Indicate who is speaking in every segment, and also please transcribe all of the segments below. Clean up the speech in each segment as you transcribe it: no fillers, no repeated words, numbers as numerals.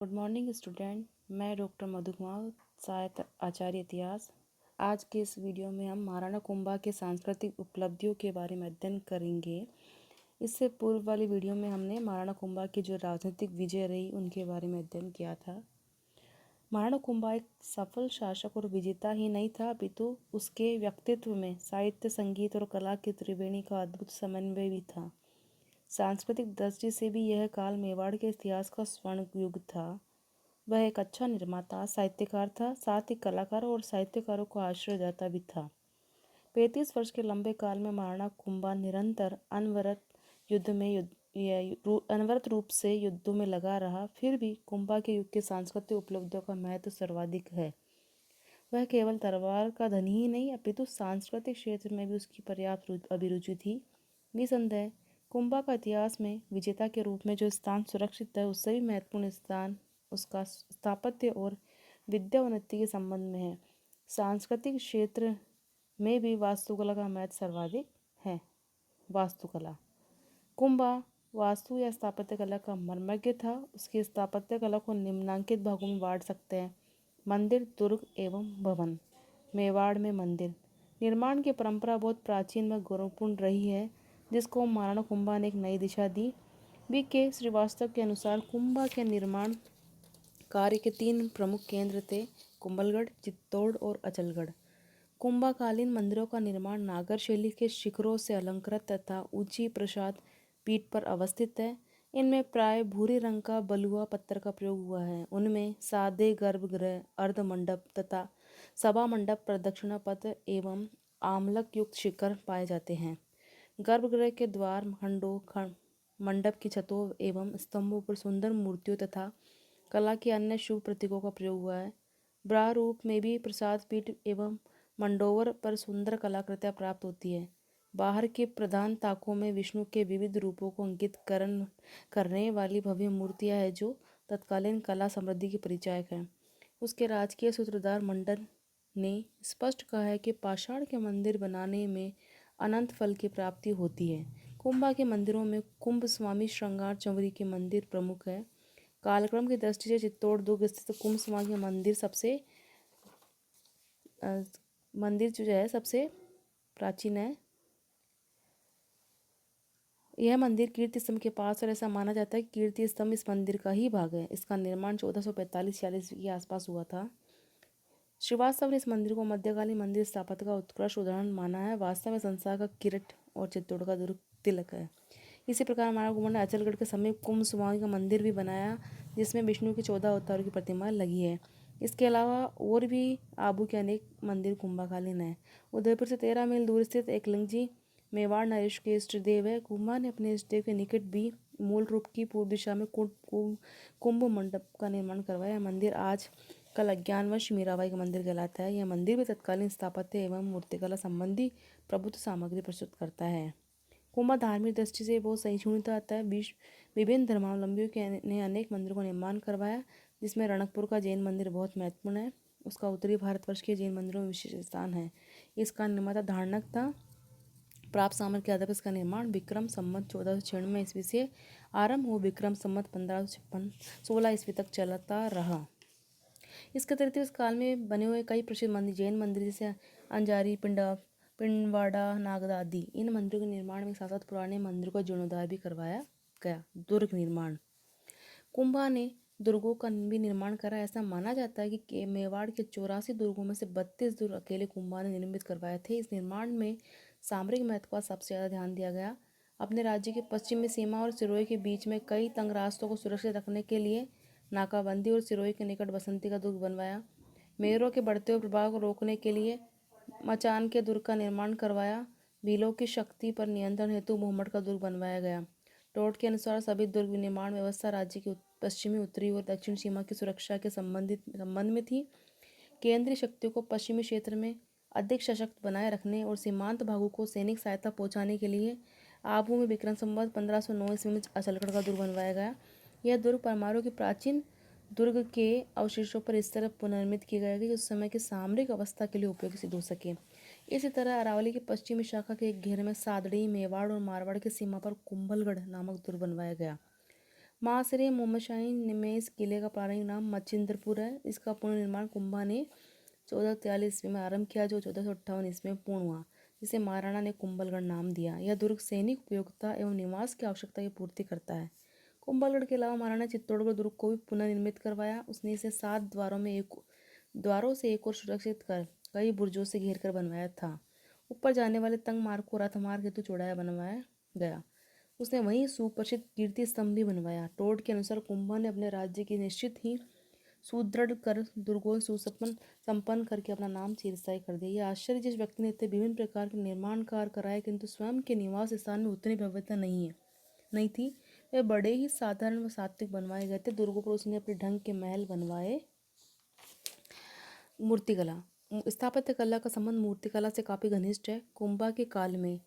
Speaker 1: Good morning student. मैं doctor Madhukumar, सहायक आचार्य इतिहास। आज के इस वीडियो में हम महाराणा कुंभा के सांस्कृतिक उपलब्धियों के बारे में अध्ययन करेंगे। इससे पूर्व वाली वीडियो में हमने महाराणा कुंभा की जो राजनीतिक विजय रही उनके बारे में अध्ययन किया था। महाराणा कुंभा एक सफल शासक और विजेता ही नहीं था, अपितु उसके व्यक्तित्व में साहित्य, संगीत और कला की त्रिवेणी का अद्भुत समन्वय भी था। सांस्कृतिक दृष्टि से भी यह काल मेवाड़ के इतिहास का स्वर्ण युग था। वह एक अच्छा निर्माता, साहित्यकार था, साथ ही कलाकारों और साहित्यकारों को आश्रयदाता भी था। 35 वर्ष के लंबे काल में महाराणा कुंभा निरंतर अनवरत रूप से युद्धों में लगा रहा। फिर भी कुंभा के युग के सांस्कृतिक उपलब्धियों का महत्व सर्वाधिक है। वह केवल तलवार का धनी ही नहीं, अपितु सांस्कृतिक क्षेत्र में भी उसकी पर्याप्त अभिरुचि थी। निसंदेह कुंभा का इतिहास में विजेता के रूप में जो स्थान सुरक्षित है, उससे भी महत्वपूर्ण स्थान उसका स्थापत्य और विद्या उन्नति के संबंध में है। सांस्कृतिक क्षेत्र में भी वास्तुकला का महत्व सर्वाधिक है। वास्तुकला कुंभा वास्तु या स्थापत्य कला का मर्मज्ञ था। उसकी स्थापत्य कला को निम्नांकित भागों में बांट सकते हैं: मंदिर, दुर्ग एवं भवन। मेवाड़ में मंदिर निर्माण की परंपरा बहुत प्राचीन व गौरवपूर्ण रही है, जिसको महाराणा कुंभा ने एक नई दिशा दी। B.K. श्रीवास्तव के अनुसार कुंभा के निर्माण कार्य के 3 प्रमुख केंद्र थे: कुंभलगढ़, चित्तौड़ और अचलगढ़। कुंभाकालीन मंदिरों का निर्माण नागर शैली के शिखरों से अलंकृत तथा ऊंची प्रसाद पीठ पर अवस्थित है। इनमें प्राय भूरे रंग का बलुआ पत्थर का प्रयोग हुआ है। उनमें सादे गर्भगृह, अर्ध मंडप तथा सभा मंडप, प्रदक्षिणा पथ एवं आमलक युक्त शिखर पाए जाते हैं। गर्भगृह के द्वार खंडों, मंडप की छतों एवं स्तंभों पर सुंदर मूर्तियों तथा कला के अन्य शुभ प्रतीकों का प्रयोग हुआ है। ब्राह रूप में भी प्रसाद पीठ एवं मंडोवर पर सुंदर कलाकृतियां प्राप्त होती है। बाहर के प्रधान ताकों में विष्णु के विविध रूपों को अंकित करने वाली भव्य मूर्तियां हैं, जो तत्कालीन कला समृद्धि की परिचायक है। उसके राजकीय सूत्रधार मंडन ने स्पष्ट कहा है कि पाषाण के मंदिर बनाने में अनंत फल की प्राप्ति होती है। कुंभा के मंदिरों में कुंभ स्वामी श्रृंगार चंवरी के मंदिर प्रमुख है। कालक्रम की दृष्टि से चित्तौड़ दुर्ग स्थित कुंभ स्वामी मंदिर जो है सबसे प्राचीन है। यह मंदिर कीर्ति स्तंभ के पास, और ऐसा माना जाता है कि कीर्ति स्तंभ इस मंदिर का ही भाग है। इसका निर्माण 1445-46 के आसपास हुआ था। श्रीवास्तव ने इस मंदिर को मध्यकालीन मंदिर स्थापत्य का उत्कृष्ट उदाहरण माना है। वास्तव में संसार का किरट और चित्तौड़ का दुर्ग तिलक है। इसी प्रकार महाराणा कुंभा ने अचलगढ़ के समीप कुंभ स्वामी का मंदिर भी बनाया, जिसमें विष्णु की 14 अवतारों की प्रतिमा लगी है। इसके अलावा और भी आबू के अनेक मंदिर कुंभाकालीन हैं। उदयपुर से 13 मील दूर स्थित एकलिंगजी मेवाड़ नरेश के इष्ट देव है। कुंभा ने अपने इष्ट देव के निकट भी मूल रूप की पूर्व दिशा में कुंभ मंडप का निर्माण करवाया। मंदिर आज कल अज्ञानवश मीराबाई का मंदिर कहलाता है। यह मंदिर भी तत्कालीन स्थापत्य एवं मूर्तिकला संबंधी प्रभुत्व सामग्री प्रस्तुत करता है। कुंभा धार्मिक दृष्टि से बहुत सहिष्णुता आता है। विभिन्न धर्मावलंबियों ने अनेक मंदिरों का निर्माण करवाया, जिसमें रणकपुर का जैन मंदिर बहुत महत्वपूर्ण है। उसका उत्तरी भारतवर्ष के जैन मंदिरों में विशेष स्थान है। इसका निर्माता धारणक था। प्राप्त सामर्थ के आधार पर इसका निर्माण विक्रम संमत 1496 ईस्वी से आरंभ हो विक्रम संमत 1556-16 ईस्वी तक चलता रहा। इसके अतिरिक्त इस काल में बने हुए कई प्रसिद्ध जैन मंदिर जैसे अंजारी, पिंडवाड़ा, नागदा आदि, इन मंदिरों के निर्माण में साथ साथ पुराने मंदिरों का जीर्णोद्धार भी करवाया गया। दुर्ग निर्माण कुंभा ने दुर्गों का भी निर्माण करा। ऐसा माना जाता है कि मेवाड़ के 84 दुर्गों में से 32 दुर्ग अकेले कुंभा ने निर्मित करवाए थे। इस निर्माण में सामरिक महत्व का सबसे ज़्यादा ध्यान दिया गया। अपने राज्य की पश्चिमी सीमा और सिरोही के बीच में कई तंग रास्तों को सुरक्षित रखने के लिए नाकाबंदी और सिरोही के निकट बसंती का दुर्ग बनवाया। मेहरों के बढ़ते हुए प्रभाव को रोकने के लिए मचान के दुर्ग का निर्माण करवाया। भीलों की शक्ति पर नियंत्रण हेतु मोहम्मद का दुर्ग बनवाया गया। टोट के अनुसार सभी दुर्ग निर्माण व्यवस्था राज्य की पश्चिमी, उत्तरी और दक्षिण सीमा की सुरक्षा के संबंध में थी। केंद्रीय शक्तियों को पश्चिमी क्षेत्र में अधिक सशक्त बनाए रखने और सीमांत भागों को सैनिक सहायता पहुंचाने के लिए आबू में विक्रम संवत 1509 ईस्वी में अचलगढ़ का दुर्ग बनवाया गया। यह दुर्ग परमाणु के प्राचीन दुर्ग के अवशेषों पर इस तरह पुनर्निर्मित किया गया कि उस समय की सामरिक अवस्था के लिए उपयोगी सिद्ध हो सके। इसी तरह अरावली की पश्चिमी शाखा के एक घेरे में सादड़ी, मेवाड़ और मारवाड़ की सीमा पर कुंभलगढ़ नामक दुर्ग बनवाया गया। मासरे मोमशाही में इस किले का प्रारंभिक नाम मच्छिंद्रपुर है। इसका पुनर्निर्माण कुंभा ने 1443 ईस्वी में आरंभ किया, जो 1458 ईस्वी में पूर्ण हुआ, जिसे महाराणा ने कुंभलगढ़ नाम दिया। यह दुर्ग सैनिक उपयोगिता एवं निवास की आवश्यकता की पूर्ति करता है। कुंभलगढ़ के अलावा महाराणा चित्तौड़गढ़ दुर्ग को भी पुनर्निर्मित करवाया। उसने इसे 7 द्वारों से एक और सुरक्षित कर कई बुर्जों से घेर कर बनवाया था। ऊपर जाने वाले तंग मार्ग को रथमार्ग हेतु चौड़ाया बनवाया गया। उसने वहीं सुप्रसिद्ध कीर्ति स्तंभ भी बनवाया। टोड के अनुसार कुंभा ने अपने राज्य की निश्चित ही सुदृढ़ कर दुर्गों संपन्न करके अपना नाम चिरस्थायी कर दिया। यह आश्चर्य जिस व्यक्ति ने इतने विभिन्न प्रकार के निर्माण कार्य कराए किंतु स्वयं के निवास स्थान में उतनी भव्यता नहीं थी। वे बड़े ही साधारण व सात्विक बनवाए गए थे। दुर्गों पर उसने अपने ढंग के महल बनवाए। मूर्तिकला स्थापत्य कला का संबंध मूर्तिकला से काफी घनिष्ठ है। कुंभा के काल में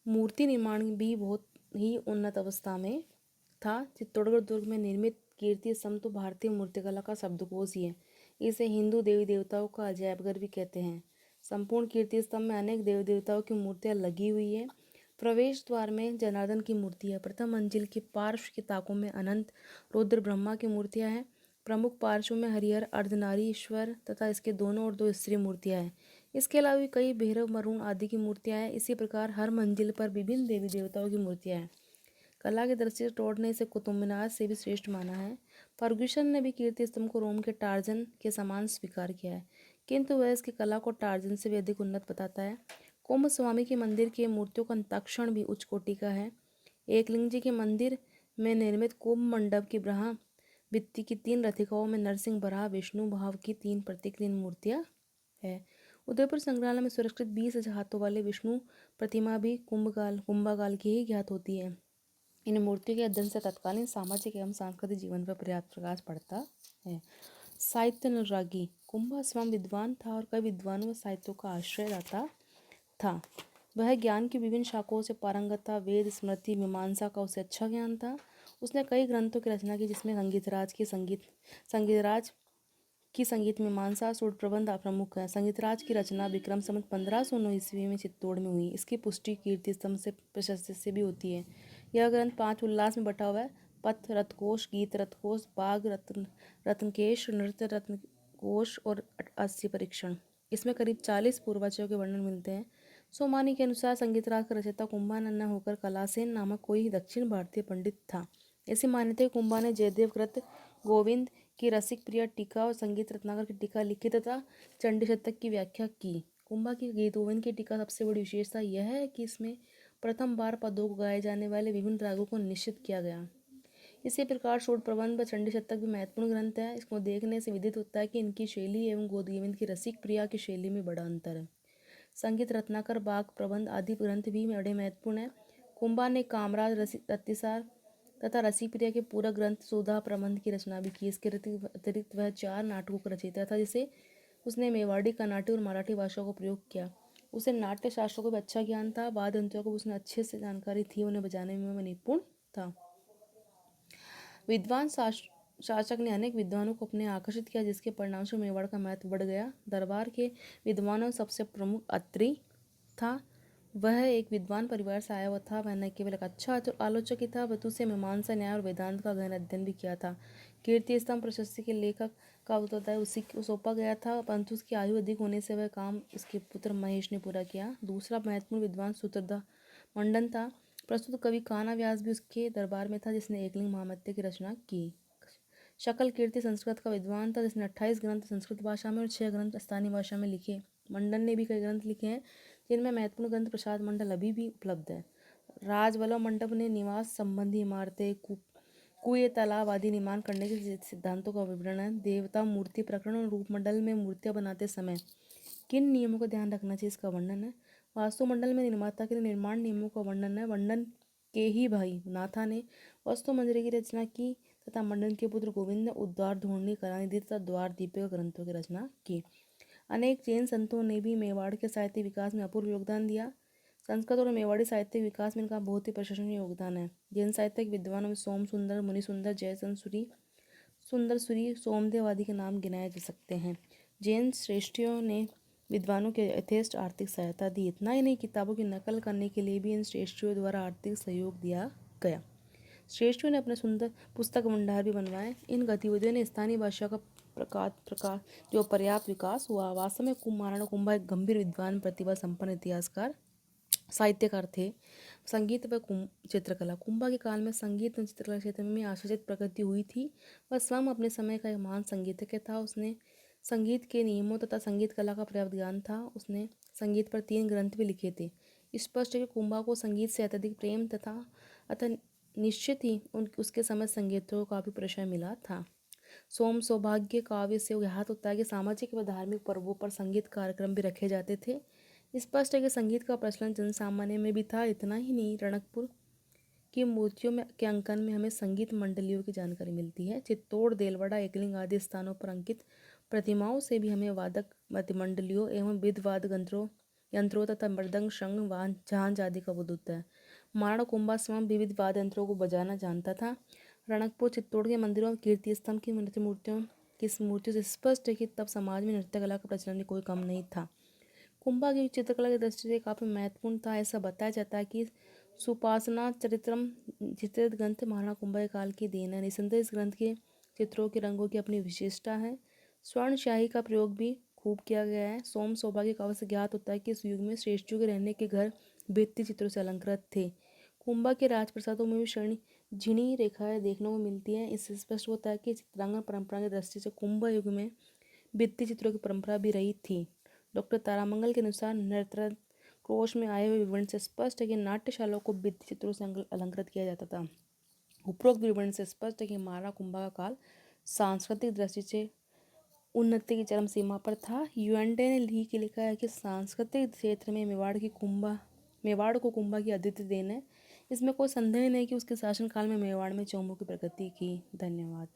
Speaker 1: मूर्ति निर्माण भी बहुत ही उन्नत अवस्था में था। चित्तौड़गढ़ दुर्ग में निर्मित कीर्ति स्तंभ तो भारतीय मूर्तिकला का शब्दकोश ही है। इसे हिंदू देवी देवताओं का अजायबघर भी कहते हैं। संपूर्ण कीर्ति स्तंभ में अनेक देवी देवताओं की मूर्तियां लगी हुई है। प्रवेश द्वार में जनार्दन की मूर्ति है। प्रथम मंजिल के पार्श्व के ताकों में अनंत, रुद्र, ब्रह्मा की मूर्तियां हैं। प्रमुख पार्श्वों में हरिहर, अर्धनारीश्वर तथा इसके दोनों ओर 2 स्त्री मूर्तियां हैं। इसके अलावा भी कई भैरव, वरुण आदि की मूर्तियां हैं। इसी प्रकार हर मंजिल पर विभिन्न देवी देवताओं की मूर्तियां हैं। कला की दृष्टि से टोड ने इसे कुतुब मीनार से भी श्रेष्ठ माना है। फर्ग्यूसन ने भी कीर्ति स्तंभ को रोम के टार्जन के समान स्वीकार किया है, किंतु वह इसकी कला को टार्जन से भी अधिक उन्नत बताता है। कुंभ स्वामी के मंदिर की मूर्तियों का तक्षण भी उच्च कोटि का है। एकलिंग जी के मंदिर में निर्मित कुंभ मंडप की ब्रह्म भित्ति की 3 रथिकाओं में नरसिंह, वराह, विष्णु भाव की 3 प्रतीक 3 मूर्तियां है। उदयपुर संग्रहालय में सुरक्षित 20,000 हाथों वाले विष्णु प्रतिमा भी कुंभाकाल की ही ज्ञात होती है। इन मूर्तियों के अध्ययन से तत्कालीन सामाजिक एवं सांस्कृतिक जीवन पर पर्याप्त प्रकाश पड़ता है। साहित्य अनुरागी कुंभा स्वयं विद्वान था और कई विद्वानों व साहित्यों का आश्रयदाता था। वह ज्ञान की विभिन्न शाखाओं से पारंगत था। वेद, स्मृति, मीमांसा का उसे अच्छा ज्ञान था। उसने कई ग्रंथों की रचना की, जिसमें संगीतराज की संगीत मीमांसा, सूत्र प्रबंध प्रमुख है। संगीतराज की रचना विक्रम संवत 1509 ईस्वी में चित्तौड़ में हुई। इसकी पुष्टि कीर्ति स्तंभ से प्रशस्ति से भी होती है। यह ग्रंथ 5 उल्लास में बटा हुआ है: पथ रत्नकोश, गीत रत्नकोश, बाग रत्नकेश, नृत्य रत्नकोश और 80 परीक्षण। इसमें करीब 40 पूर्वाचार्यों के वर्णन मिलते हैं। सोमानी के अनुसार संगीतराज का रचयिता कुंभा न होकर कलासेन नामक कोई दक्षिण भारतीय पंडित था। ऐसी मान्यता है कुंभा ने जयदेव कृत गोविंद की रसिक प्रिया टीका और संगीत रत्नाकर की टीका लिखी तथा चंडी शतक की व्याख्या की। कुंभा की गीत गोविंद की टीका सबसे बड़ी विशेषता यह है कि इसमें प्रथम बार पदों को गाए जाने वाले विभिन्न रागों को निश्चित किया गया। इसी प्रकार शोध प्रबंध व चंडी शतक भी महत्वपूर्ण ग्रंथ है। इसको देखने से विदित होता है कि इनकी शैली एवं गोविंद की रसिक प्रिया की शैली में बड़ा अंतर है। संगीत रत्नाकर, बाग प्रबंध आदि ग्रंथ भी बड़े महत्वपूर्ण है। कुंभा ने कामराज, रतिसार तथा रसिकप्रिया के पूरक ग्रंथ सुधा प्रबंध की रचना भी की। इसके अतिरिक्त वह 4 नाटकों का रचयिता था, जिसे उसने मेवाड़ी, कर्नाटकी और मराठी भाषा को प्रयोग किया। उसे नाट्य शास्त्रों को भी अच्छा ज्ञान था। वाद्य यंत्रों को उसने अच्छे से जानकारी थी, उन्हें बजाने में वह निपुण था। विद्वान शासक ने अनेक विद्वानों को अपने आकर्षित किया, जिसके परिणामस्वरूप मेवाड़ का महत्व बढ़ गया। दरबार के विद्वानों में सबसे प्रमुख अत्रि था। वह एक विद्वान परिवार से आया हुआ था। वह न केवल एक अच्छा आलोचक ही था, बल्कि उसे मीमांसा, न्याय और वेदांत का गहन अध्ययन भी किया था। कीर्ति स्तंभ प्रशस्ति के लेखक का उत्तरदायी उसी को सौंपा गया था, परंतु उसकी आयु अधिक होने से वह काम उसके पुत्र महेश ने पूरा किया। दूसरा महत्वपूर्ण विद्वान सूत्रधा मंडन था। प्रस्तुत कवि कान्हा व्यास भी उसके दरबार में था, जिसने एकलिंग महामत्य की रचना की। शकल कीर्ति संस्कृत का विद्वान था, जिसने 28 ग्रंथ संस्कृत भाषा में और 6 ग्रंथ स्थानीय भाषा में लिखे। मंडन ने भी कई ग्रंथ लिखे हैं, जिनमें महत्वपूर्ण ग्रंथ प्रसाद मंडल अभी भी उपलब्ध है। राजवल्लभ मंडप ने निवास संबंधी इमारतें, कुएं, तालाब आदि निर्माण करने के सिद्धांतों का विवरण है। देवता मूर्ति प्रकरण और रूप मंडल में मूर्तियां बनाते समय किन नियमों का ध्यान रखना चाहिए, इसका वर्णन है। वास्तु मंडल में निर्माता के निर्माण नियमों का वर्णन है। मंडन के ही भाई नाथा ने वस्तु मंजरी की रचना की तथा मंडन के पुत्र गोविंद ने उद्वार धोरणी, कलानिधि तथा द्वार दीपिका ग्रंथों की रचना की। अनेक जैन संतों ने भी मेवाड़ के साहित्य विकास में अपूर्व योगदान दिया। संस्कृत और मेवाड़ी साहित्य विकास में इनका बहुत ही प्रशंसनीय योगदान है। जैन साहित्यिक विद्वानों में सोम सुंदर, मुनि सुंदर, सुंदर सूरी, सोमदेव आदि के नाम गिनाए जा सकते हैं। जैन श्रेष्ठियों ने विद्वानों के यथेष्ट आर्थिक सहायता दी। इतना ही नहीं, किताबों की नकल करने के लिए भी इन श्रेष्ठियों द्वारा आर्थिक सहयोग दिया गया। श्रेष्ठियों ने अपने सुंदर पुस्तक भंडार भी बनवाए। इन गतिविधियों ने स्थानीय भाषा का प्रकार प्रकार जो पर्याप्त विकास हुआ। वास्तव में महाराणा कुंभा एक गंभीर विद्वान, प्रतिभा संपन्न इतिहासकार, साहित्यकार थे। संगीत व चित्रकला। कुंभा के काल में संगीत और चित्रकला क्षेत्र में आश्चर्यजनक प्रगति हुई थी। वह स्वयं अपने समय का एक महान संगीतज्ञ था। उसने संगीत के नियमों तथा संगीत कला का पर्याप्त ज्ञान था। उसने संगीत पर 3 ग्रंथ भी लिखे थे। स्पष्ट है कि कुंभा को संगीत से अत्यधिक प्रेम तथा अतः निश्चित ही उसके समय संगीतों का भी प्रशय मिला था। सोम सौभाग्य काव्य से ज्ञात होता है कि सामाजिक व धार्मिक पर्वों पर संगीत कार्यक्रम भी रखे जाते थे। स्पष्ट है कि संगीत का प्रचलन जनसामान्य में भी था। इतना ही नहीं, रणकपुर की मूर्तियों में के अंकन में हमें संगीत मंडलियों की जानकारी मिलती है। चित्तौड़, देलवाड़ा, एकलिंग आदि स्थानों पर अंकित प्रतिमाओं से भी हमें वादक मंडलियों एवं विद्वाद यंत्रों तथा मृदंग, शंख, झांझ आदि का बोध होता है। महाराणा कुंभा स्वयं विविध वाद्य यंत्रों को बजाना जानता था। रणकपुर, चित्तौड़ के मंदिरों और कीर्ति स्तंभ की मूर्तियों से स्पष्ट है कि तब समाज में नृत्य कला का प्रचलन कोई कम नहीं था। कुंभा की चित्रकला की दृष्टि से काफ़ी महत्वपूर्ण था। ऐसा बताया जाता है कि सुपासना चरित्रम चित्रित ग्रंथ महाराणा कुंभा के काल की देन है। निसंदेह इस ग्रंथ के चित्रों के रंगों की अपनी विशेषता है। स्वर्ण शाही का प्रयोग भी खूब किया गया है। सोम सौभाग्य काव्य से ज्ञात होता है कि इस युग में श्रेष्ठियों के रहने के घर भित्ति चित्रों से अलंकृत थे। कुंभा के राजप्रसादों में भी शनि झिनी रेखाएं देखने को मिलती हैं। इससे स्पष्ट होता है कि चित्रांगन परंपरा की दृष्टि से कुंभा युग में भित्ति चित्रों की परंपरा भी रही थी। डॉक्टर तारामंगल के अनुसार नृत्य कोश में आए हुए विवरण से स्पष्ट है कि नाट्यशालाओं को भित्ति चित्रों से अलंकृत किया जाता था। उपरोक्त विवरण से स्पष्ट है कि महाराणा कुंभा का काल सांस्कृतिक दृष्टि से उन्नति की चरम सीमा पर था। युएनडे ने लिखा है कि सांस्कृतिक क्षेत्र में मेवाड़ को कुंभा की अद्वितीय देन है। इसमें कोई संदेह नहीं कि उसके शासनकाल में मेवाड़ में चौमुखी प्रगति की। धन्यवाद।